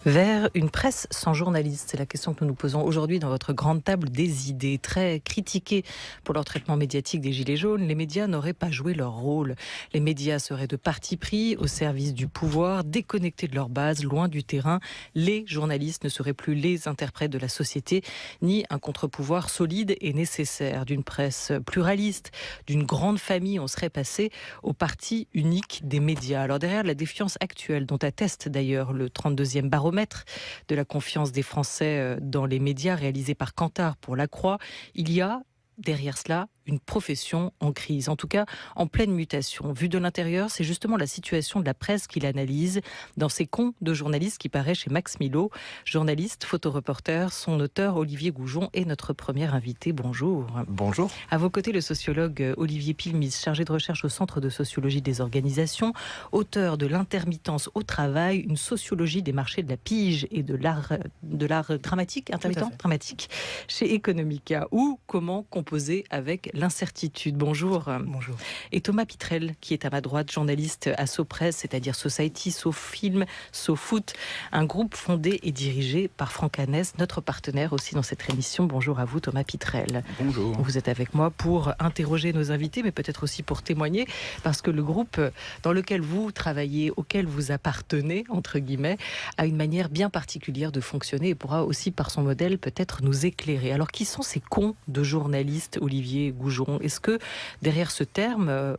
Vers une presse sans journalistes? C'est la question que nous nous posons aujourd'hui dans votre grande table des idées. Très critiqués pour leur traitement médiatique des Gilets jaunes, les médias n'auraient pas joué leur rôle. Les médias seraient de parti pris, au service du pouvoir, déconnectés de leur base, loin du terrain. Les journalistes ne seraient plus les interprètes de la société, ni un contre-pouvoir solide et nécessaire. D'une presse pluraliste, d'une grande famille, on serait passé au parti unique des médias. Alors derrière la défiance actuelle, dont atteste d'ailleurs le 32e baromètre de la confiance des Français dans les médias réalisé par Kantar pour La Croix, il y a derrière cela une profession en crise, en tout cas en pleine mutation. Vu de l'intérieur, c'est justement la situation de la presse qu'il analyse dans ses Cons de journalistes qui paraît chez Max Milo. Journaliste, photoreporter, son auteur Olivier Goujon est notre premier invité. Bonjour. Bonjour. À vos côtés, le sociologue Olivier Pilmis, chargé de recherche au Centre de sociologie des organisations, auteur de L'intermittence au travail, une sociologie des marchés de la pige et de l'art dramatique, intermittent dramatique, chez Economica, ou comment composer avec l'incertitude. Bonjour. Bonjour. Et Thomas Pitrel, qui est à ma droite, journaliste à SoPresse, c'est-à-dire Society, SoFilm, SoFoot, un groupe fondé et dirigé par Franck Hanès, notre partenaire aussi dans cette émission. Bonjour à vous, Thomas Pitrel. Bonjour. Vous êtes avec moi pour interroger nos invités, mais peut-être aussi pour témoigner, parce que le groupe dans lequel vous travaillez, auquel vous appartenez, entre guillemets, a une manière bien particulière de fonctionner et pourra aussi, par son modèle, peut-être nous éclairer. Alors, qui sont ces cons de journalistes, Olivier Goujon? Est-ce que derrière ce terme,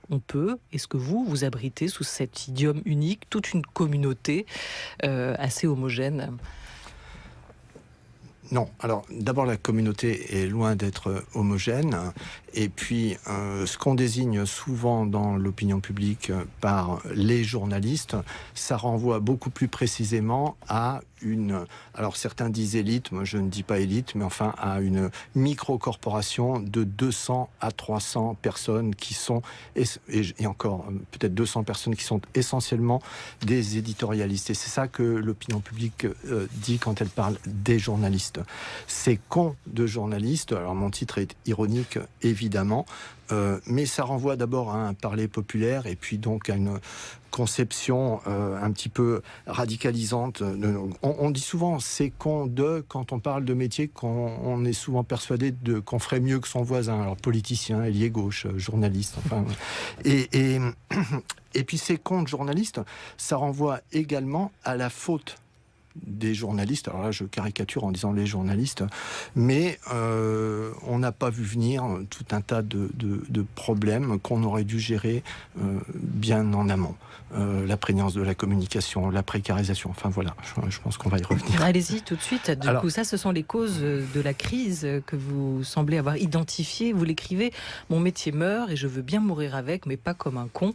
est-ce que vous abritez sous cet idiome unique toute une communauté assez homogène ? Non, alors d'abord la communauté est loin d'être homogène, et puis ce qu'on désigne souvent dans l'opinion publique par les journalistes, ça renvoie beaucoup plus précisément à alors certains disent élite, moi je ne dis pas élite, mais enfin à une micro-corporation de 200 à 300 personnes qui sont, et encore peut-être 200 personnes qui sont essentiellement des éditorialistes. Et c'est ça que l'opinion publique dit quand elle parle des journalistes. Ces cons de journalistes, alors mon titre est ironique évidemment, mais ça renvoie d'abord à un parler populaire et puis donc à une conception un petit peu radicalisante. On dit souvent c'est con de, quand on parle de métier, qu'on est souvent persuadé qu'on ferait mieux que son voisin, alors politicien, ailier gauche, journaliste, enfin. Et puis ces cons de journalistes, ça renvoie également à la faute des journalistes. Alors là, je caricature en disant les journalistes, mais on n'a pas vu venir tout un tas de problèmes qu'on aurait dû gérer bien en amont. La prégnance de la communication, la précarisation, enfin voilà, je pense qu'on va y revenir. Allez-y tout de suite. Du coup, ça, ce sont les causes de la crise que vous semblez avoir identifiées. Vous l'écrivez, mon métier meurt et je veux bien mourir avec, mais pas comme un con.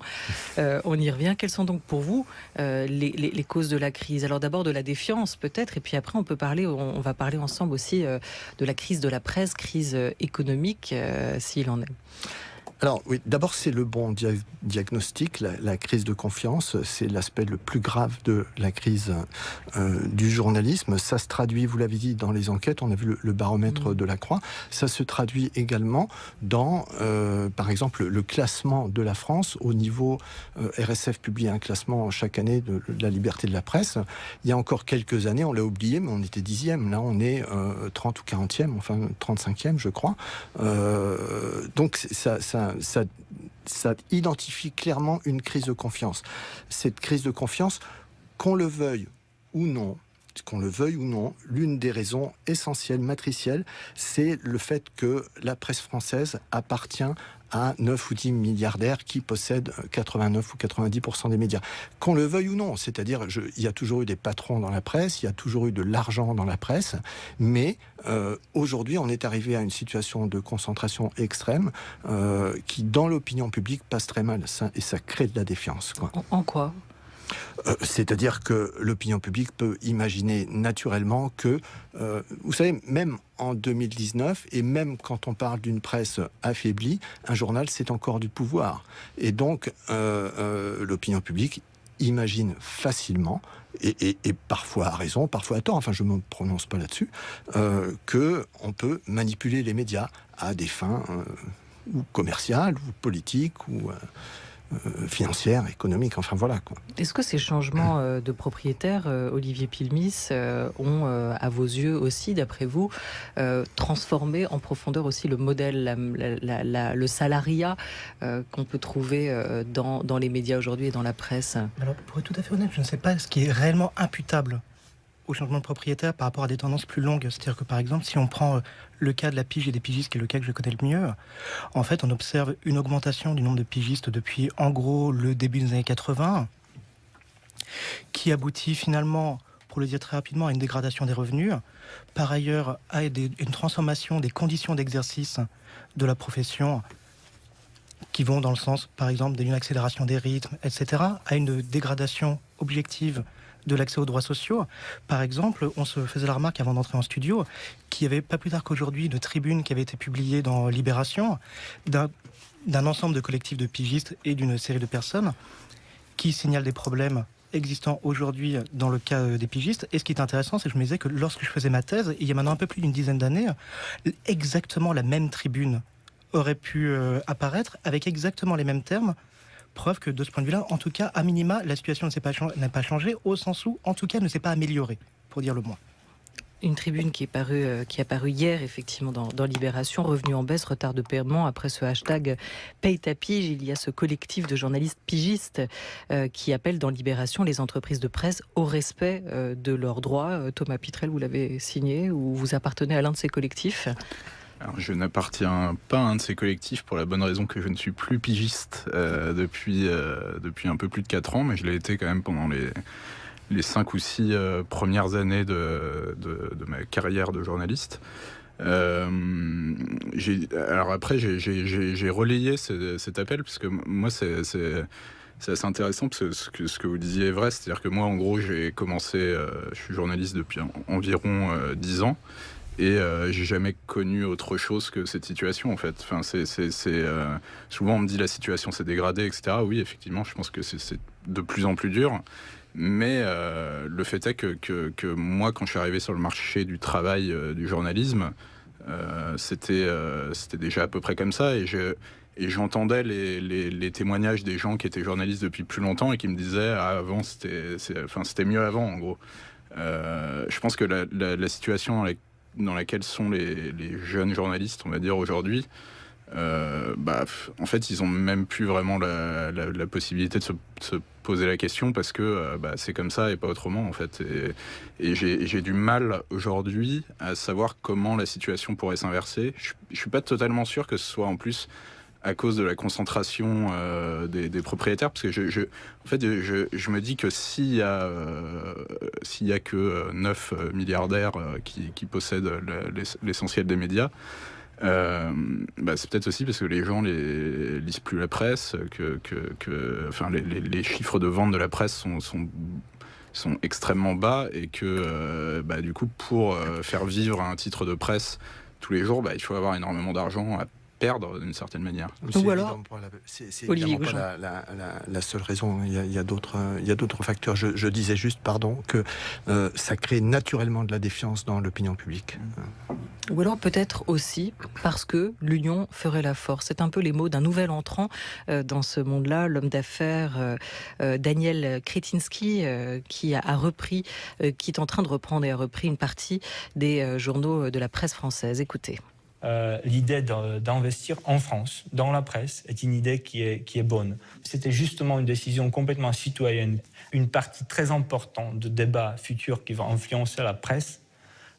On y revient. Quelles sont donc pour vous les causes de la crise? Alors d'abord de la défiance peut-être, et puis après on va parler ensemble aussi de la crise de la presse, crise économique, s'il en est. Alors oui, d'abord c'est le bon diagnostic, la crise de confiance, c'est l'aspect le plus grave de la crise du journalisme. Ça se traduit, vous l'avez dit, dans les enquêtes, on a vu le baromètre de La Croix, ça se traduit également dans, par exemple, le classement de la France au niveau, RSF publie un classement chaque année de la liberté de la presse. Il y a encore quelques années, on l'a oublié, mais on était 10e, là on est 30 ou 40e, enfin 35e je crois. Donc ça identifie clairement une crise de confiance. Cette crise de confiance, qu'on le veuille ou non, l'une des raisons essentielles, matricielles, c'est le fait que la presse française appartient à 9 ou 10 milliardaires qui possèdent 89 ou 90% des médias. Qu'on le veuille ou non, c'est-à-dire il y a toujours eu des patrons dans la presse, il y a toujours eu de l'argent dans la presse, mais aujourd'hui on est arrivé à une situation de concentration extrême qui dans l'opinion publique passe très mal, et ça crée de la défiance. En quoi ? C'est-à-dire que l'opinion publique peut imaginer naturellement que, vous savez, même en 2019, et même quand on parle d'une presse affaiblie, un journal, c'est encore du pouvoir. Et donc, l'opinion publique imagine facilement, et parfois à raison, parfois à tort, enfin je ne me prononce pas là-dessus, qu'on peut manipuler les médias à des fins ou commerciales, ou politiques, ou financière, économique, enfin voilà, quoi. Est-ce que ces changements de propriétaire, Olivier Pilmis, ont, à vos yeux aussi, d'après vous, transformé en profondeur aussi le modèle, le salariat qu'on peut trouver dans les médias aujourd'hui et dans la presse? Alors, pour être tout à fait honnête, je ne sais pas ce qui est réellement imputable au changement de propriétaire par rapport à des tendances plus longues. C'est-à-dire que, par exemple, si on prend le cas de la pige et des pigistes, qui est le cas que je connais le mieux, en fait, on observe une augmentation du nombre de pigistes depuis, en gros, le début des années 80, qui aboutit finalement, pour le dire très rapidement, à une dégradation des revenus, par ailleurs à une transformation des conditions d'exercice de la profession, qui vont dans le sens, par exemple, d'une accélération des rythmes, etc., à une dégradation objective de l'accès aux droits sociaux. Par exemple, on se faisait la remarque avant d'entrer en studio qu'il n'y avait pas plus tard qu'aujourd'hui une tribune qui avait été publiée dans Libération d'un ensemble de collectifs de pigistes et d'une série de personnes qui signalent des problèmes existants aujourd'hui dans le cas des pigistes. Et ce qui est intéressant, c'est que je me disais que lorsque je faisais ma thèse, il y a maintenant un peu plus d'une dizaine d'années, exactement la même tribune aurait pu apparaître avec exactement les mêmes termes. Preuve que de ce point de vue-là, en tout cas, à minima, la situation n'a pas changé, au sens où, en tout cas, ne s'est pas améliorée, pour dire le moins. Une tribune qui est parue hier, effectivement, dans Libération, revenue en baisse, retard de paiement. Après ce hashtag Paye ta pige, il y a ce collectif de journalistes pigistes qui appelle dans Libération les entreprises de presse au respect de leurs droits. Thomas Pitrel, vous l'avez signé ou vous appartenez à l'un de ces collectifs? Alors, je n'appartiens pas à un de ces collectifs pour la bonne raison que je ne suis plus pigiste depuis un peu plus de 4 ans, mais je l'ai été quand même pendant les 5 ou 6 premières années de ma carrière de journaliste. Alors après, j'ai relayé cet appel, parce que moi, c'est assez intéressant, parce que ce que vous disiez est vrai, c'est-à-dire que moi, en gros, j'ai commencé, je suis journaliste depuis environ 10 ans, et j'ai jamais connu autre chose que cette situation, en fait. Enfin, souvent on me dit la situation s'est dégradée, etc. Oui, effectivement, je pense que c'est de plus en plus dur. Mais le fait est que moi, quand je suis arrivé sur le marché du travail du journalisme, c'était déjà à peu près comme ça. Et j'entendais les témoignages des gens qui étaient journalistes depuis plus longtemps et qui me disaient avant c'était mieux avant, en gros. Je pense que la situation dans laquelle sont les jeunes journalistes, on va dire, aujourd'hui, en fait, ils ont même plus vraiment la possibilité de se poser la question, parce que c'est comme ça et pas autrement, en fait. Et j'ai du mal aujourd'hui à savoir comment la situation pourrait s'inverser. Je suis pas totalement sûr que ce soit en plus à cause de la concentration des propriétaires, parce que je me dis que s'il y a que 9 milliardaires qui possèdent l'essentiel des médias, c'est peut-être aussi parce que les gens lisent plus la presse, les chiffres de vente de la presse sont extrêmement bas, et que du coup, pour faire vivre un titre de presse tous les jours, il faut avoir énormément d'argent à perdre d'une certaine manière. Ou alors, c'est évidemment pas la seule raison. Il y a d'autres facteurs. Je disais juste, que ça crée naturellement de la défiance dans l'opinion publique. Ou alors peut-être aussi parce que l'union ferait la force. C'est un peu les mots d'un nouvel entrant dans ce monde-là, l'homme d'affaires Daniel Kretinsky, qui est en train de reprendre et a repris une partie des journaux de la presse française. Écoutez. L'idée d'investir en France, dans la presse, est une idée qui est bonne. C'était justement une décision complètement citoyenne. Une partie très importante de débats futurs qui va influencer la presse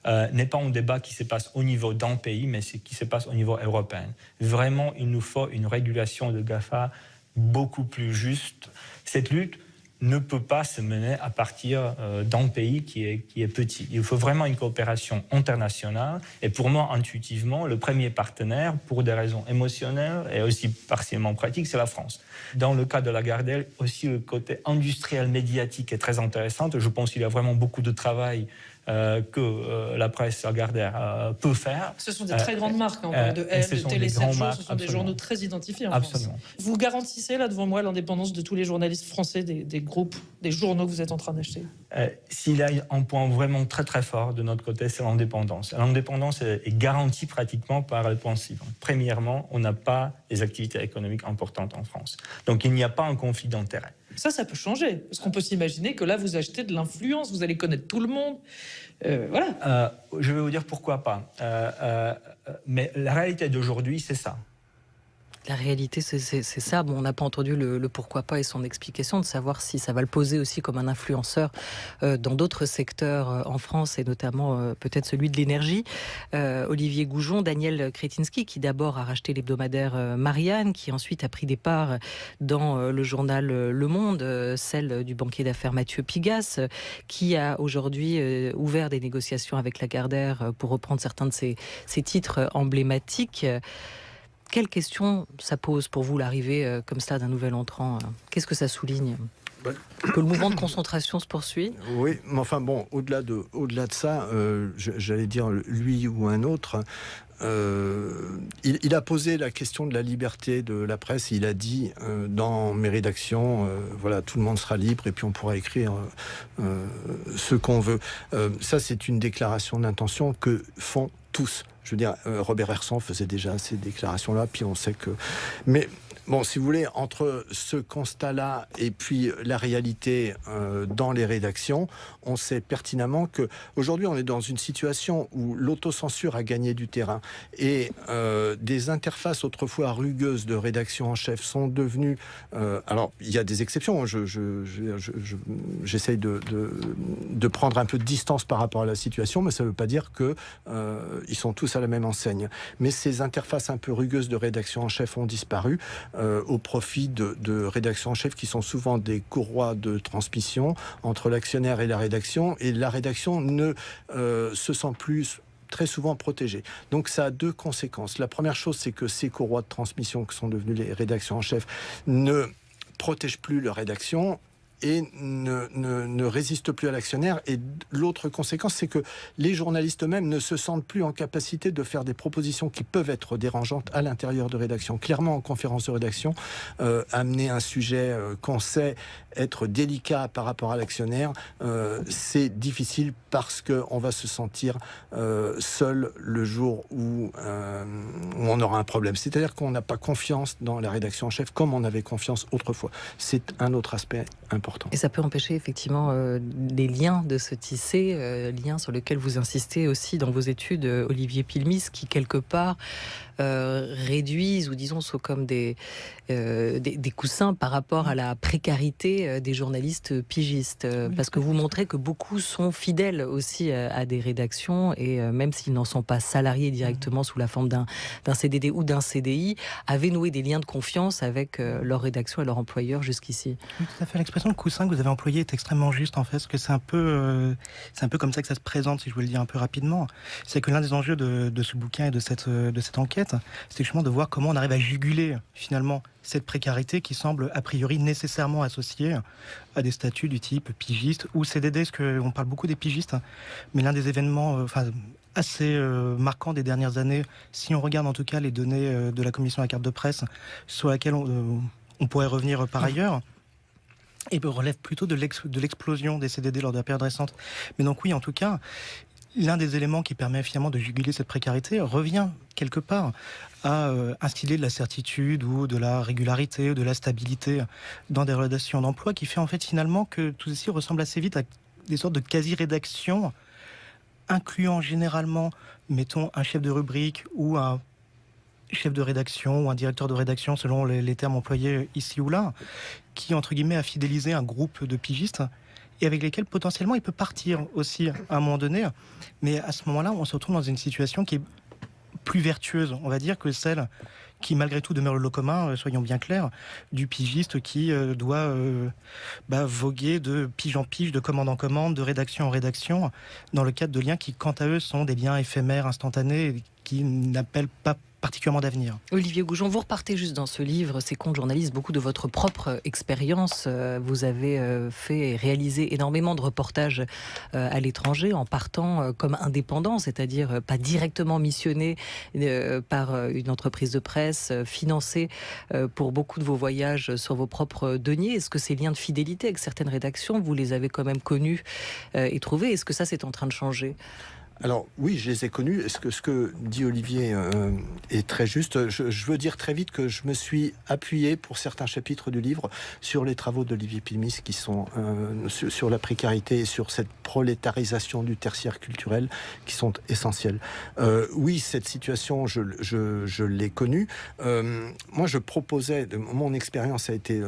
n'est pas un débat qui se passe au niveau d'un pays, mais qui se passe au niveau européen. Vraiment, il nous faut une régulation de GAFA beaucoup plus juste. Cette lutte ne peut pas se mener à partir d'un pays qui est petit. Il faut vraiment une coopération internationale. Et pour moi, intuitivement, le premier partenaire, pour des raisons émotionnelles et aussi partiellement pratiques, c'est la France. Dans le cas de Lagardère, aussi le côté industriel médiatique est très intéressant. Je pense qu'il y a vraiment beaucoup de travail que la presse Lagardère peut faire. Ce sont des très grandes marques, on parle de Elle, de Télé 7 jours, ce sont des journaux très identifiés en France. Vous garantissez là devant moi l'indépendance de tous les journalistes français des groupes, des journaux que vous êtes en train d'acheter? S'il y a un point vraiment très très fort de notre côté, c'est l'indépendance. L'indépendance est garantie pratiquement par le point suivant. Premièrement, on n'a pas des activités économiques importantes en France. Donc il n'y a pas un conflit d'intérêts. Ça peut changer. Parce qu'on peut s'imaginer que là, vous achetez de l'influence, vous allez connaître tout le monde. Voilà. Je vais vous dire pourquoi pas. Mais la réalité d'aujourd'hui, c'est ça. La réalité, c'est ça. Bon, on n'a pas entendu le pourquoi pas et son explication, de savoir si ça va le poser aussi comme un influenceur dans d'autres secteurs en France, et notamment peut-être celui de l'énergie. Olivier Goujon, Daniel Kretinsky, qui d'abord a racheté l'hebdomadaire Marianne, qui ensuite a pris des parts dans le journal Le Monde, celle du banquier d'affaires Mathieu Pigasse, qui a aujourd'hui ouvert des négociations avec Lagardère pour reprendre certains de ses titres emblématiques. Quelle question ça pose pour vous, l'arrivée comme ça d'un nouvel entrant? Qu'est-ce que ça souligne? Que le mouvement de concentration se poursuit? Oui, mais enfin bon, au-delà de ça, j'allais dire lui ou un autre, il a posé la question de la liberté de la presse. Il a dit dans mes rédactions, voilà, tout le monde sera libre et puis on pourra écrire ce qu'on veut. Ça, c'est une déclaration d'intention que font tous. Je veux dire, Robert Hersan faisait déjà ces déclarations-là, puis on sait que... Mais bon, si vous voulez, entre ce constat-là et puis la réalité dans les rédactions, on sait pertinemment qu'aujourd'hui, on est dans une situation où l'autocensure a gagné du terrain et des interfaces autrefois rugueuses de rédaction en chef sont devenues... alors, il y a des exceptions. J'essaye de prendre un peu de distance par rapport à la situation, mais ça ne veut pas dire qu'ils sont tous à la même enseigne. Mais ces interfaces un peu rugueuses de rédaction en chef ont disparu au profit de rédactions en chef qui sont souvent des courroies de transmission entre l'actionnaire et la rédaction ne se sent plus très souvent protégée. Donc ça a deux conséquences. La première chose, c'est que ces courroies de transmission que sont devenues les rédactions en chef ne protègent plus leur rédaction et ne résiste plus à l'actionnaire. Et l'autre conséquence, c'est que les journalistes eux-mêmes ne se sentent plus en capacité de faire des propositions qui peuvent être dérangeantes à l'intérieur de rédaction. Clairement, en conférence de rédaction, amener un sujet qu'on sait être délicat par rapport à l'actionnaire, c'est difficile parce qu'on va se sentir seul le jour où on aura un problème. C'est-à-dire qu'on n'a pas confiance dans la rédaction en chef comme on avait confiance autrefois. C'est un autre aspect important. Et ça peut empêcher effectivement des liens de se tisser, liens sur lesquels vous insistez aussi dans vos études, Olivier Pilmis, qui quelque part réduisent ou disons sont comme des coussins par rapport à la précarité des journalistes pigistes, parce que vous montrez que beaucoup sont fidèles aussi à des rédactions et même s'ils n'en sont pas salariés directement sous la forme d'un CDD ou d'un CDI, avaient noué des liens de confiance avec leur rédaction et leur employeur jusqu'ici. Oui, tout à fait. L'expression de coussin que vous avez employée est extrêmement juste en fait, parce que c'est un peu comme ça que ça se présente, si je veux le dire un peu rapidement. C'est que l'un des enjeux de ce bouquin et de cette enquête, c'est justement de voir comment on arrive à juguler finalement cette précarité qui semble a priori nécessairement associée à des statuts du type pigiste ou CDD, parce qu'on parle beaucoup des pigistes, mais l'un des événements assez marquants des dernières années, si on regarde en tout cas les données de la commission de la carte de presse, sur laquelle on pourrait revenir par ailleurs, et relève plutôt de l'explosion des CDD lors de la période récente. Mais donc oui, en tout cas, l'un des éléments qui permet finalement de juguler cette précarité revient quelque part à instiller de la certitude ou de la régularité ou de la stabilité dans des relations d'emploi, qui fait en fait finalement que tout ceci ressemble assez vite à des sortes de quasi-rédactions, incluant généralement, mettons, un chef de rubrique ou un chef de rédaction ou un directeur de rédaction, selon les termes employés ici ou là, qui, entre guillemets, a fidélisé un groupe de pigistes et avec lesquels potentiellement il peut partir aussi à un moment donné. Mais à ce moment-là, on se retrouve dans une situation qui est plus vertueuse, on va dire, que celle qui malgré tout demeure le lot commun, soyons bien clairs, du pigiste qui doit voguer de pige en pige, de commande en commande, de rédaction en rédaction, dans le cadre de liens qui, quant à eux, sont des liens éphémères, instantanés, qui n'appellent pas particulièrement d'avenir. Olivier Goujon, vous repartez juste dans ce livre, Ces contes journalistes, beaucoup de votre propre expérience. Vous avez fait et réalisé énormément de reportages à l'étranger en partant comme indépendant, c'est-à-dire pas directement missionné par une entreprise de presse, financé pour beaucoup de vos voyages sur vos propres deniers. Est-ce que ces liens de fidélité avec certaines rédactions, vous les avez quand même connus et trouvés? Est-ce que ça, c'est en train de changer? Alors oui, je les ai connus. Ce que dit Olivier est très juste. Je veux dire très vite que je me suis appuyé pour certains chapitres du livre sur les travaux d'Olivier Pilmis qui sont sur la précarité et sur cette prolétarisation du tertiaire culturel qui sont essentiels. Oui, cette situation, je l'ai connue. Moi, je proposais, mon expérience a été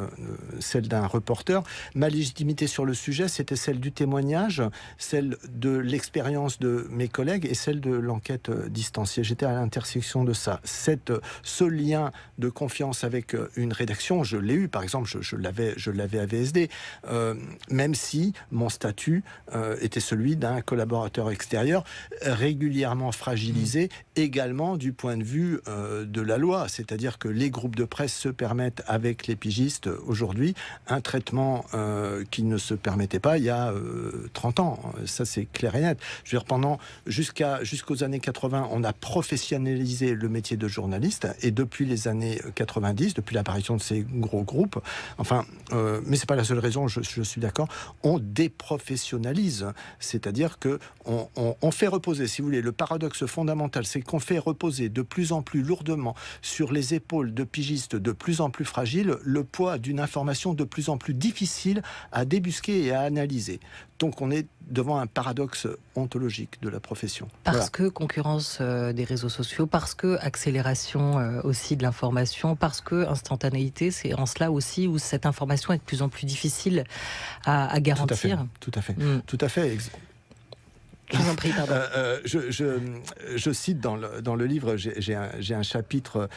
celle d'un reporter. Ma légitimité sur le sujet, c'était celle du témoignage, celle de l'expérience de mes collègues et celle de l'enquête distanciée. J'étais à l'intersection de ça. Ce lien de confiance avec une rédaction, je l'ai eu. Par exemple, je l'avais à VSD, même si mon statut était celui d'un collaborateur extérieur, régulièrement fragilisé, également du point de vue de la loi. C'est-à-dire que les groupes de presse se permettent, avec les pigistes aujourd'hui, un traitement qui ne se permettait pas il y a 30 ans. Ça, c'est clair et net. Je veux dire, jusqu'aux années 80, on a professionnalisé le métier de journaliste, et depuis les années 90, depuis l'apparition de ces gros groupes, mais c'est pas la seule raison, je suis d'accord, on déprofessionnalise, c'est-à-dire que on fait reposer, si vous voulez, le paradoxe fondamental, c'est qu'on fait reposer de plus en plus lourdement sur les épaules de pigistes de plus en plus fragiles le poids d'une information de plus en plus difficile à débusquer et à analyser. Donc on est devant un paradoxe ontologique de la profession. Parce que concurrence des réseaux sociaux, parce que accélération aussi de l'information, parce que instantanéité, c'est en cela aussi où cette information est de plus en plus difficile à garantir. Tout à fait. Tout à fait. Je vous en prie, pardon. Je cite dans le livre, j'ai un chapitre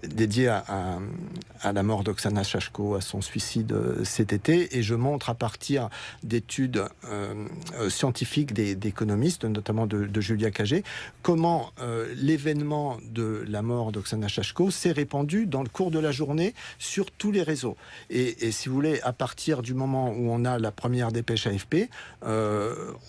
dédié à la mort d'Oksana Shashko, à son suicide cet été, et je montre à partir d'études scientifiques d'économistes, notamment de Julia Cagé, comment l'événement de la mort d'Oksana Shashko s'est répandu dans le cours de la journée sur tous les réseaux. Et si vous voulez, à partir du moment où on a la première dépêche AFP,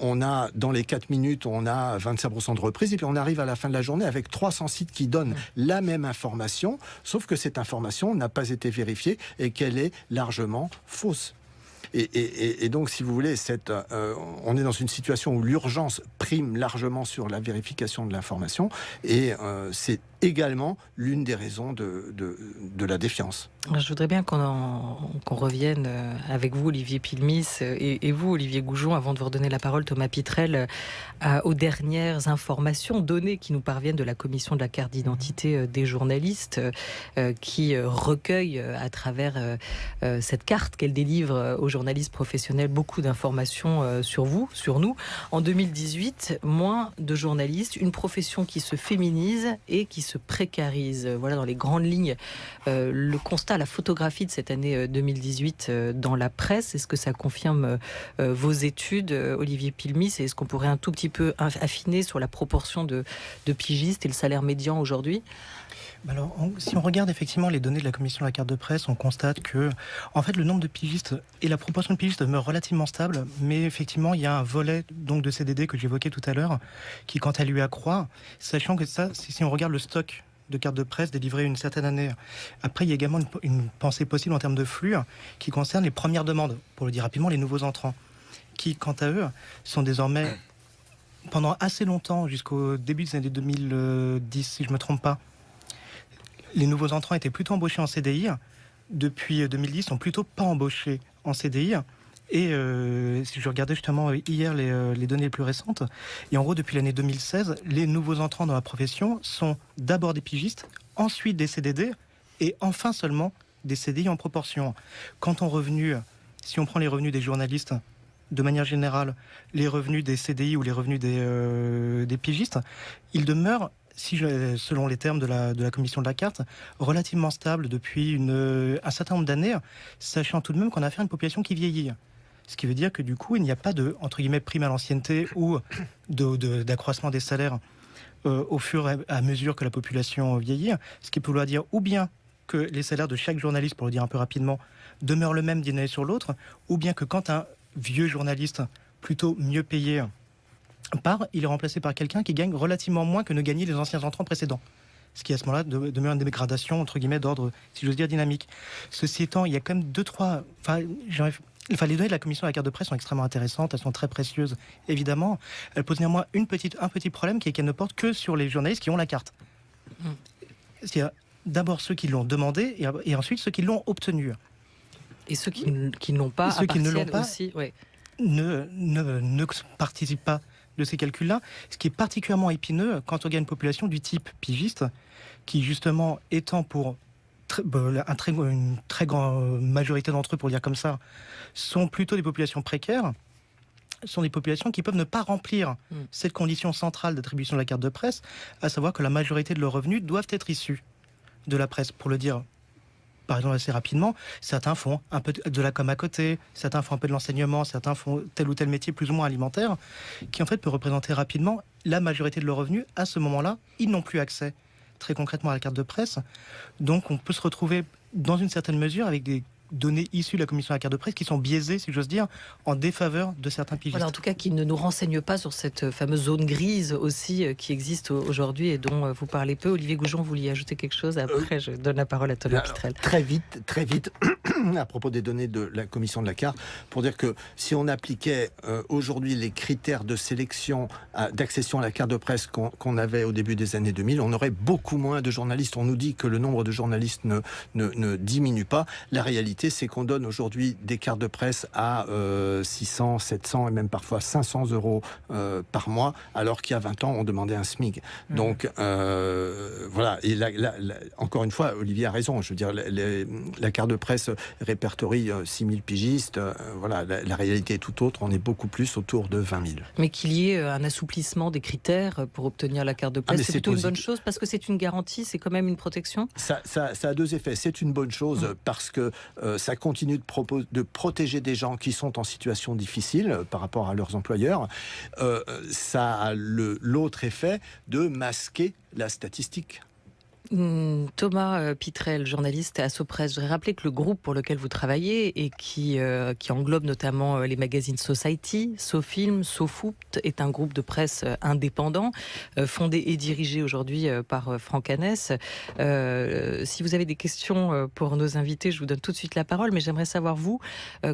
on a, dans les 4 minutes, on a 25% de reprise, et puis on arrive à la fin de la journée avec 300 sites qui donnent la même information, sauf que cette information n'a pas été vérifiée et qu'elle est largement fausse. Et donc, si vous voulez, on est dans une situation où l'urgence prime largement sur la vérification de l'information, et c'est également l'une des raisons de la défiance. Je voudrais bien qu'on revienne avec vous, Olivier Pilmis, et vous, Olivier Goujon, avant de vous redonner la parole, Thomas Pitrel, aux dernières informations, données qui nous parviennent de la commission de la carte d'identité des journalistes, qui recueille à travers cette carte qu'elle délivre aux journalistes professionnels beaucoup d'informations sur vous, sur nous. En 2018, moins de journalistes, une profession qui se féminise et qui se précarise. Voilà, dans les grandes lignes, le constat, la photographie de cette année 2018 dans la presse. Est-ce que ça confirme vos études, Olivier Pilmis, et est-ce qu'on pourrait un tout petit peu affiner sur la proportion de pigistes et le salaire médian aujourd'hui ? Alors, si on regarde effectivement les données de la commission de la carte de presse, on constate que, en fait, le nombre de pigistes et la proportion de pigistes demeure relativement stable, mais effectivement, il y a un volet donc de CDD que j'évoquais tout à l'heure, qui, quant à lui, accroît, sachant que ça, si on regarde le stock de cartes de presse délivrées une certaine année. Après, il y a également une pensée possible en termes de flux qui concerne les premières demandes, pour le dire rapidement, les nouveaux entrants, qui, quant à eux, sont désormais, pendant assez longtemps, jusqu'au début des années 2010, si je ne me trompe pas, les nouveaux entrants étaient plutôt embauchés en CDI. Depuis 2010, ils sont plutôt pas embauchés en CDI. Et si je regardais justement hier les données les plus récentes, et en gros, depuis l'année 2016, les nouveaux entrants dans la profession sont d'abord des pigistes, ensuite des CDD, et enfin seulement des CDI en proportion. Quant aux revenus, si on prend les revenus des journalistes, de manière générale, les revenus des CDI ou les revenus des pigistes, ils demeurent, selon les termes de la commission de la carte, relativement stable depuis un certain nombre d'années, sachant tout de même qu'on a affaire à une population qui vieillit. Ce qui veut dire que du coup, il n'y a pas de, entre guillemets, prime à l'ancienneté ou d'accroissement des salaires au fur et à mesure que la population vieillit, ce qui peut vouloir dire ou bien que les salaires de chaque journaliste, pour le dire un peu rapidement, demeurent le même d'une année sur l'autre, ou bien que quand un vieux journaliste, plutôt mieux payé, part, il est remplacé par quelqu'un qui gagne relativement moins que ne gagnaient les anciens entrants précédents. Ce qui, à ce moment-là, demeure une dégradation, entre guillemets, d'ordre, si j'ose dire, dynamique. Ceci étant, il y a quand même 2-3... les données de la commission de la carte de presse sont extrêmement intéressantes, elles sont très précieuses, évidemment. Elles posent néanmoins un petit problème qui est qu'elles ne portent que sur les journalistes qui ont la carte. C'est-à-dire d'abord ceux qui l'ont demandé et ensuite ceux qui l'ont obtenue. Et ceux qui ne l'ont pas, ceux qui ne l'ont pas aussi, ouais. ne participent pas de ces calculs-là. Ce qui est particulièrement épineux quand on gagne une population du type pigiste, qui justement étant pour une très grande majorité d'entre eux, pour dire comme ça, sont plutôt des populations précaires, sont des populations qui peuvent ne pas remplir cette condition centrale d'attribution de la carte de presse, à savoir que la majorité de leurs revenus doivent être issus de la presse. Pour le dire, par exemple, assez rapidement, certains font un peu de la com à côté, certains font un peu de l'enseignement, certains font tel ou tel métier plus ou moins alimentaire, qui en fait peut représenter rapidement la majorité de leurs revenus. À ce moment-là, ils n'ont plus accès très concrètement à la carte de presse. Donc on peut se retrouver dans une certaine mesure avec des données issues de la commission de la carte de presse qui sont biaisées, si j'ose dire, en défaveur de certains pigistes. Voilà, en tout cas, qui ne nous renseignent pas sur cette fameuse zone grise aussi qui existe aujourd'hui et dont vous parlez peu. Olivier Goujon, vous vouliez ajouter quelque chose? Après, je donne la parole à Thomas Pitrel. Très vite, à propos des données de la commission de la carte, pour dire que si on appliquait aujourd'hui les critères de sélection, d'accession à la carte de presse qu'on avait au début des années 2000, on aurait beaucoup moins de journalistes. On nous dit que le nombre de journalistes ne diminue pas. La réalité, c'est qu'on donne aujourd'hui des cartes de presse à 600, 700 et même parfois 500 euros par mois, alors qu'il y a 20 ans, on demandait un SMIC. Donc, voilà. Et encore une fois, Olivier a raison. Je veux dire, la carte de presse répertorie 6000 pigistes. Voilà, la réalité est tout autre. On est beaucoup plus autour de 20 000. Mais qu'il y ait un assouplissement des critères pour obtenir la carte de presse, c'est plutôt une bonne chose parce que c'est une garantie, c'est quand même une protection. Ça a deux effets. C'est une bonne chose parce que ça continue de protéger des gens qui sont en situation difficile par rapport à leurs employeurs. Ça a l'autre effet de masquer la statistique. Thomas Pitrel, journaliste à Sopresse. Je voudrais rappeler que le groupe pour lequel vous travaillez et qui englobe notamment les magazines Society, SoFilm, SoFoot, est un groupe de presse indépendant, fondé et dirigé aujourd'hui par Franck Annès. Si vous avez des questions pour nos invités, je vous donne tout de suite la parole, mais j'aimerais savoir, vous,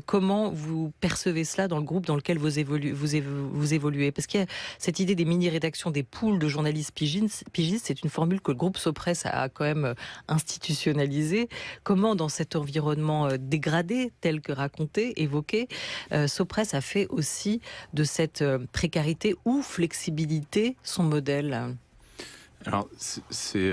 comment vous percevez cela dans le groupe dans lequel vous évoluez. Parce qu'il y a cette idée des mini-rédactions, des pools de journalistes pigistes, c'est une formule que le groupe Sopresse a quand même institutionnalisé. Comment, dans cet environnement dégradé, tel que raconté, évoqué, Sopresse a fait aussi de cette précarité ou flexibilité son modèle? Alors, c'est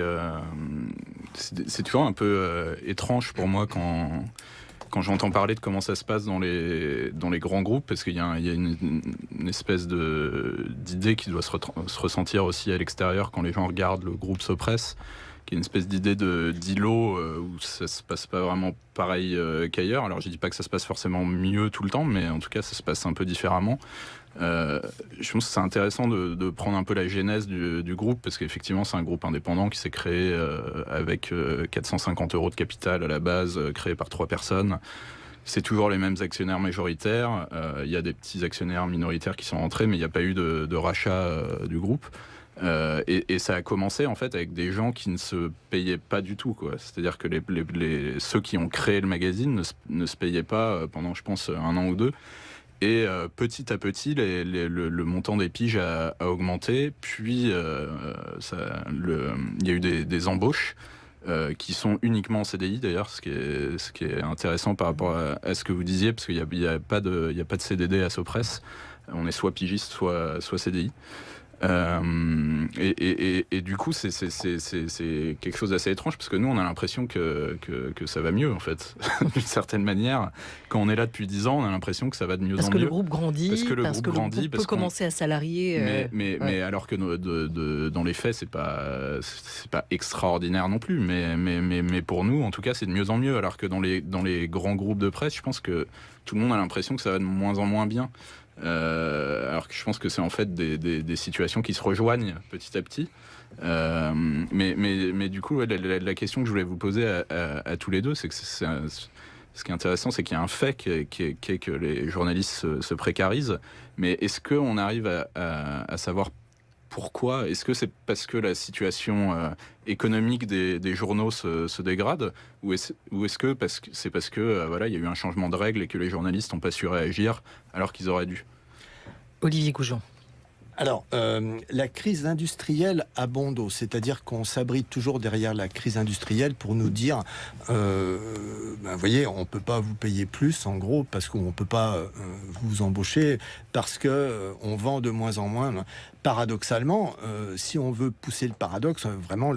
toujours un peu étrange pour moi quand j'entends parler de comment ça se passe dans les grands groupes, parce qu'il y a une espèce d'idée qui doit se ressentir aussi à l'extérieur quand les gens regardent le groupe Sopresse, qui est une espèce d'idée d'îlot où ça se passe pas vraiment pareil qu'ailleurs. Alors je dis pas que ça se passe forcément mieux tout le temps, mais en tout cas ça se passe un peu différemment. Je pense que c'est intéressant de prendre un peu la genèse du groupe, parce qu'effectivement c'est un groupe indépendant qui s'est créé avec 450 € de capital à la base, créé par 3 personnes. C'est toujours les mêmes actionnaires majoritaires. Il y a des petits actionnaires minoritaires qui sont entrés, mais il n'y a pas eu de rachat du groupe. Et ça a commencé en fait avec des gens qui ne se payaient pas du tout, quoi. C'est-à-dire que ceux qui ont créé le magazine ne se payaient pas pendant, je pense, 1 an ou 2. Et petit à petit, le montant des piges a augmenté. Puis, il y a eu des embauches qui sont uniquement en CDI, d'ailleurs, ce qui est intéressant par rapport à ce que vous disiez, parce qu'il n'y a pas de CDD à Sopresse. On est soit pigiste, soit CDI. Et du coup, c'est quelque chose d'assez étrange, parce que nous, on a l'impression que ça va mieux, en fait, d'une certaine manière. Quand on est là depuis 10 ans, on a l'impression que ça va de mieux en mieux. Parce que le groupe grandit, parce que le groupe peut commencer à salarier. Mais alors que dans les faits, c'est pas extraordinaire non plus. Mais pour nous, en tout cas, c'est de mieux en mieux. Alors que dans les grands groupes de presse, je pense que tout le monde a l'impression que ça va de moins en moins bien. Alors que je pense que c'est en fait des situations qui se rejoignent petit à petit. Mais du coup, la question que je voulais vous poser à tous les deux, c'est que ce qui est intéressant, c'est qu'il y a un fait qui est que les journalistes se précarisent. Mais est-ce qu'on arrive à savoir pourquoi? Est-ce que c'est parce que la situation économique des journaux se dégrade, ou est-ce que c'est parce que voilà, il y a eu un changement de règles et que les journalistes n'ont pas su réagir alors qu'ils auraient dû? Olivier Goujon. Alors, la crise industrielle a bon dos, c'est-à-dire qu'on s'abrite toujours derrière la crise industrielle pour nous dire, voyez, on ne peut pas vous payer plus, en gros, parce qu'on ne peut pas vous embaucher, parce qu'on vend de moins en moins. Paradoxalement, si on veut pousser le paradoxe, vraiment,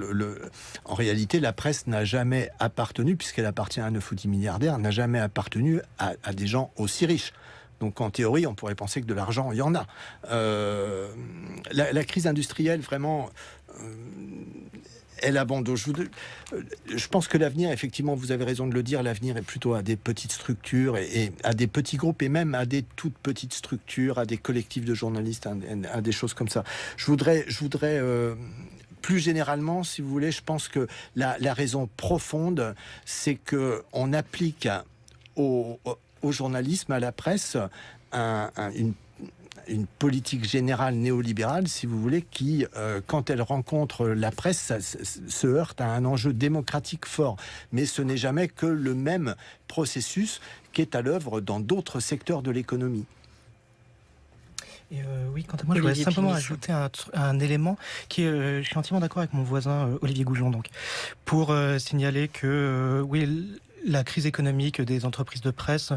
en réalité, la presse n'a jamais appartenu, puisqu'elle appartient à 9 ou 10 milliardaires, n'a jamais appartenu à des gens aussi riches. Donc en théorie, on pourrait penser que de l'argent, il y en a. La crise industrielle, vraiment, elle abandonne. Je pense que l'avenir, effectivement, vous avez raison de le dire, l'avenir est plutôt à des petites structures et à des petits groupes et même à des toutes petites structures, à des collectifs de journalistes, à des choses comme ça. Je voudrais plus généralement, si vous voulez, je pense que la raison profonde, c'est qu'on applique au journalisme, à la presse, une politique générale néolibérale, si vous voulez, qui, quand elle rencontre la presse, se heurte à un enjeu démocratique fort. Mais ce n'est jamais que le même processus qui est à l'œuvre dans d'autres secteurs de l'économie. Oui, quant à moi, je voudrais simplement ajouter un élément qui est, je suis entièrement d'accord avec mon voisin Olivier Goujon, donc, pour signaler que, oui, la crise économique des entreprises de presse,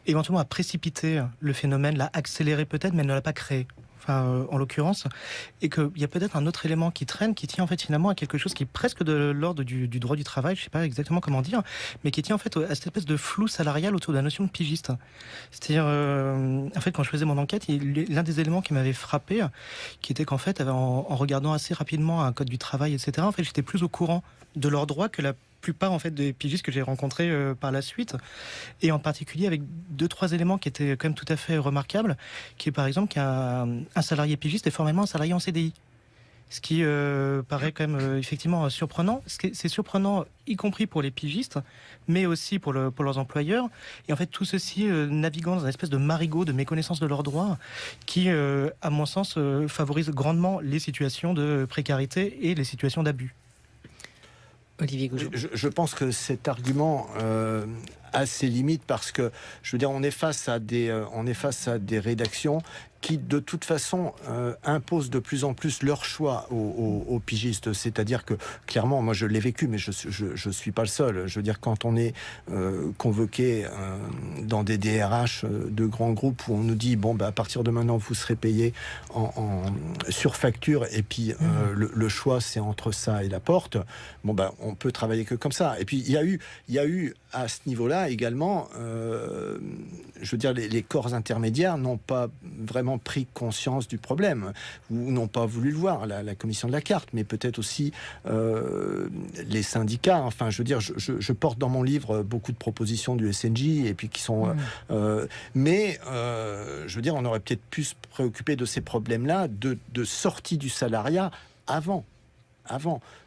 éventuellement, a précipité le phénomène, l'a accéléré peut-être, mais ne l'a pas créé. En l'occurrence, et qu'il y a peut-être un autre élément qui traîne, qui tient en fait finalement à quelque chose qui est presque de l'ordre du droit du travail, je ne sais pas exactement comment dire, mais qui tient en fait à cette espèce de flou salarial autour de la notion de pigiste. C'est-à-dire, en fait, quand je faisais mon enquête, l'un des éléments qui m'avait frappé, qui était qu'en fait, en regardant assez rapidement un code du travail, etc., en fait, j'étais plus au courant de leurs droits que la plupart en fait des pigistes que j'ai rencontrés par la suite, et en particulier avec 2-3 éléments qui étaient quand même tout à fait remarquables, qui est par exemple qu'un salarié pigiste est formellement un salarié en CDI. Ce qui paraît quand même effectivement surprenant. C'est surprenant, y compris pour les pigistes, mais aussi pour leurs employeurs. Et en fait, tout ceci naviguant dans une espèce de marigot de méconnaissance de leurs droits qui, à mon sens, favorise grandement les situations de précarité et les situations d'abus. Olivier Goujon. Je pense que cet argument a ses limites parce que, je veux dire, on est face à des rédactions qui, de toute façon, imposent de plus en plus leur choix aux pigistes. C'est-à-dire que, clairement, moi, je l'ai vécu, mais je suis pas le seul. Je veux dire, quand on est convoqué dans des DRH de grands groupes où on nous dit, bon, à partir de maintenant, vous serez payé sur facture, et puis le choix, c'est entre ça et la porte. Bon, on peut travailler que comme ça. Et puis, il y a eu à ce niveau-là également, je veux dire, les corps intermédiaires n'ont pas vraiment pris conscience du problème ou n'ont pas voulu le voir, la commission de la carte, mais peut-être aussi les syndicats. Enfin, je veux dire, je porte dans mon livre beaucoup de propositions du SNJ et puis qui sont... mais, je veux dire, on aurait peut-être pu se préoccuper de ces problèmes-là de sortie du salariat avant.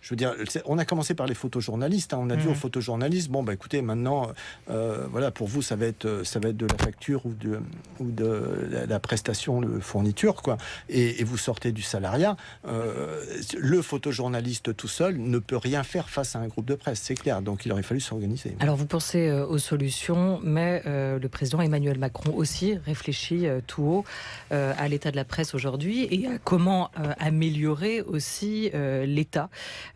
Je veux dire, on a commencé par les photojournalistes. On a dit aux photojournalistes, bon, écoutez, maintenant, voilà, pour vous, ça va être de la facture ou de la prestation de fourniture, quoi. Et vous sortez du salariat. Le photojournaliste tout seul ne peut rien faire face à un groupe de presse, c'est clair. Donc, il aurait fallu s'organiser. Alors, vous pensez aux solutions, mais le président Emmanuel Macron aussi réfléchit tout haut à l'état de la presse aujourd'hui et à comment améliorer aussi l'État.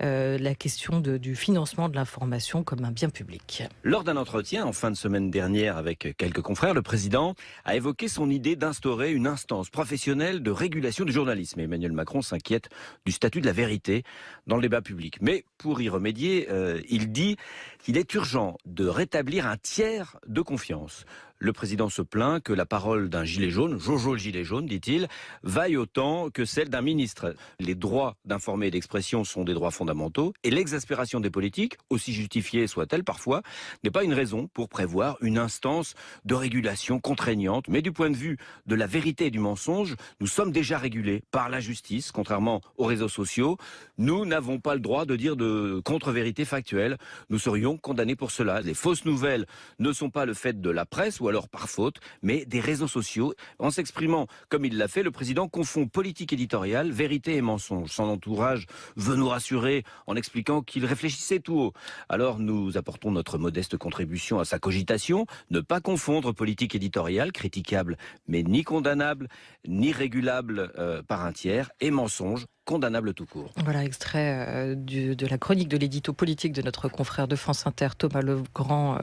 La question du financement de l'information comme un bien public. Lors d'un entretien en fin de semaine dernière avec quelques confrères, le président a évoqué son idée d'instaurer une instance professionnelle de régulation du journalisme. Emmanuel Macron s'inquiète du statut de la vérité dans le débat public. Mais pour y remédier, il dit qu'il est urgent de rétablir un tiers de confiance. Le président se plaint que la parole d'un gilet jaune, Jojo le gilet jaune, dit-il, vaille autant que celle d'un ministre. Les droits d'informer et d'expression sont des droits fondamentaux et l'exaspération des politiques, aussi justifiée soit-elle parfois, n'est pas une raison pour prévoir une instance de régulation contraignante. Mais du point de vue de la vérité et du mensonge, nous sommes déjà régulés par la justice, contrairement aux réseaux sociaux. Nous n'avons pas le droit de dire de contre-vérité factuelle. Nous serions condamnés pour cela. Les fausses nouvelles ne sont pas le fait de la presse ou alors par faute, mais des réseaux sociaux. En s'exprimant comme il l'a fait, le président confond politique éditoriale, vérité et mensonge. Son entourage veut nous rassurer en expliquant qu'il réfléchissait tout haut. Alors nous apportons notre modeste contribution à sa cogitation. Ne pas confondre politique éditoriale, critiquable, mais ni condamnable, ni régulable par un tiers, et mensonge, condamnable tout court. Voilà, extrait de la chronique de l'édito politique de notre confrère de France Inter, Thomas Legrand,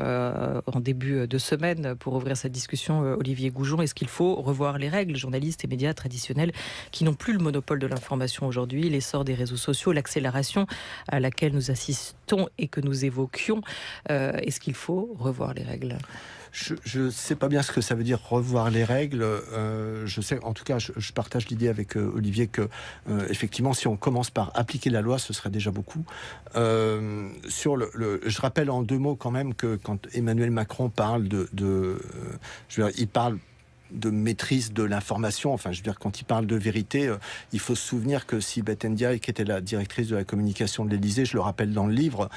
en début de semaine, pour ouvrir cette discussion. Olivier Goujon, est-ce qu'il faut revoir les règles? Journalistes et médias traditionnels qui n'ont plus le monopole de l'information aujourd'hui, l'essor des réseaux sociaux, l'accélération à laquelle nous assistons et que nous évoquions, est-ce qu'il faut revoir les règles? Je ne sais pas bien ce que ça veut dire revoir les règles. Je sais, en tout cas, je partage l'idée avec Olivier que, effectivement, si on commence par appliquer la loi, ce serait déjà beaucoup. Je rappelle en 2 mots quand même que quand Emmanuel Macron parle il parle de maîtrise de l'information. Enfin, je veux dire, quand il parle de vérité, il faut se souvenir que Sibeth Ndiaye, qui était la directrice de la communication de l'Élysée, je le rappelle dans le livre,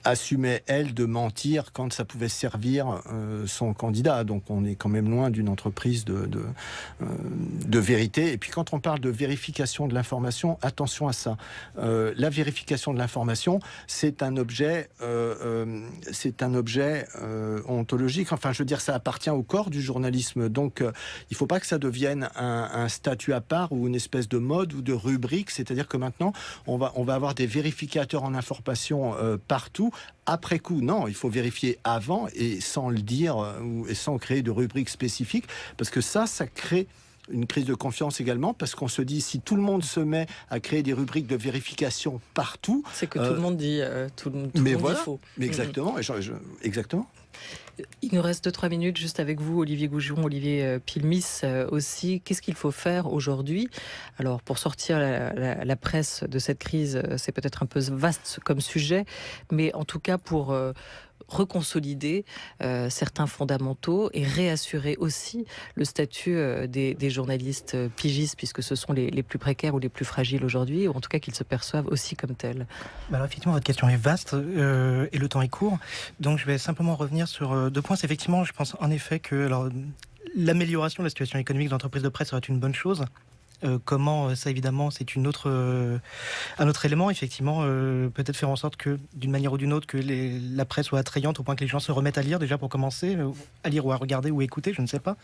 assumait, elle, de mentir quand ça pouvait servir son candidat. Donc, on est quand même loin d'une entreprise de vérité. Et puis, quand on parle de vérification de l'information, attention à ça. La vérification de l'information, c'est un objet ontologique. Enfin, je veux dire, ça appartient au corps du journalisme. Donc, il ne faut pas que ça devienne un statut à part ou une espèce de mode ou de rubrique. C'est-à-dire que maintenant, on va avoir des vérificateurs en information partout. Après coup, non, il faut vérifier avant et sans le dire et sans créer de rubrique spécifique, parce que ça crée une crise de confiance également, parce qu'on se dit, si tout le monde se met à créer des rubriques de vérification partout... C'est que tout le monde dit tout le monde dit faux. Mais exactement, exactement. Il nous reste 3 minutes juste avec vous, Olivier Goujon, Olivier Pilmis aussi. Qu'est-ce qu'il faut faire aujourd'hui? Alors, pour sortir la presse de cette crise, c'est peut-être un peu vaste comme sujet, mais en tout cas pour reconsolider certains fondamentaux et réassurer aussi le statut des journalistes pigistes, puisque ce sont les plus précaires ou les plus fragiles aujourd'hui, ou en tout cas qu'ils se perçoivent aussi comme tels. Alors effectivement, votre question est vaste et le temps est court, donc je vais simplement revenir sur 2 points. C'est effectivement, je pense en effet que l'amélioration de la situation économique des entreprises de presse serait une bonne chose. Comment, ça évidemment, c'est un autre élément, effectivement, peut-être faire en sorte que, d'une manière ou d'une autre, que la presse soit attrayante au point que les gens se remettent à lire, déjà pour commencer, à lire ou à regarder ou à écouter, je ne sais pas.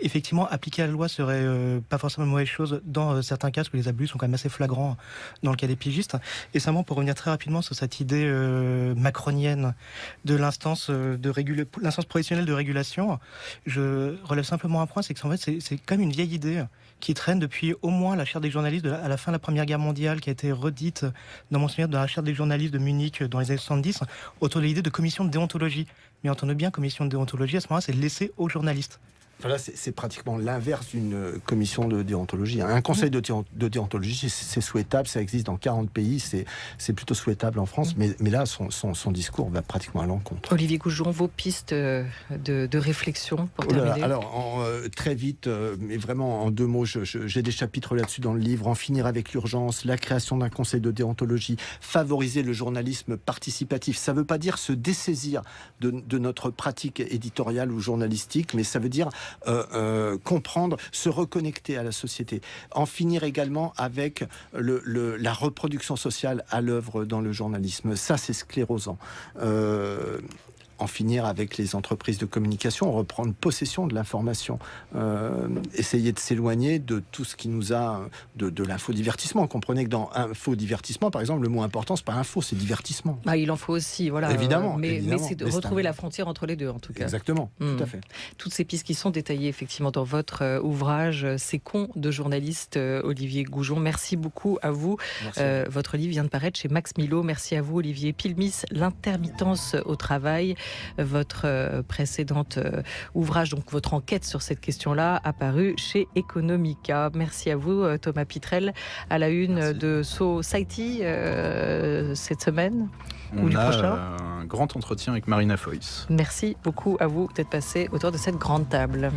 Effectivement, appliquer la loi serait pas forcément une mauvaise chose dans certains cas, parce que les abus sont quand même assez flagrants dans le cas des pigistes. Et simplement, pour revenir très rapidement sur cette idée macronienne de l'instance professionnelle de régulation, je relève simplement un point, c'est que en fait, c'est quand même une vieille idée qui traîne depuis au moins la charte des journalistes à la fin de la Première Guerre mondiale, qui a été redite dans mon souvenir dans la charte des journalistes de Munich dans les années 70, autour de l'idée de commission de déontologie. Mais entendez bien, commission de déontologie, à ce moment-là, c'est laissé aux journalistes. Voilà, c'est pratiquement l'inverse d'une commission de déontologie. Un conseil de déontologie, c'est souhaitable, ça existe dans 40 pays, c'est plutôt souhaitable en France, mais là, son discours va pratiquement à l'encontre. Olivier Goujon, vos pistes de réflexion pour terminer? Alors, très vite, mais vraiment en 2 mots, j'ai des chapitres là-dessus dans le livre. En finir avec l'urgence, la création d'un conseil de déontologie, favoriser le journalisme participatif. Ça ne veut pas dire se dessaisir de notre pratique éditoriale ou journalistique, mais ça veut dire comprendre, se reconnecter à la société. En finir également avec la reproduction sociale à l'œuvre dans le journalisme. Ça, c'est sclérosant. En finir avec les entreprises de communication, reprendre possession de l'information, essayer de s'éloigner de tout ce qui nous a de l'infodivertissement. Comprenez que dans infodivertissement, par exemple, le mot important, c'est pas info, c'est divertissement. Il en faut aussi, voilà. Évidemment. Mais c'est de retrouver la frontière entre les deux, en tout cas. Exactement, tout à fait. Toutes ces pistes qui sont détaillées effectivement dans votre ouvrage, C'est con de journaliste, Olivier Goujon. Merci beaucoup à vous. Votre livre vient de paraître chez Max Milo. Merci à vous, Olivier Pilmis, L'intermittence au travail. Votre précédente ouvrage, donc votre enquête sur cette question-là, apparu chez Economica. Merci à vous, Thomas Pitrel, à la une de Society cette semaine. On a un grand entretien avec Marina Foïs. Merci beaucoup à vous d'être passé autour de cette grande table.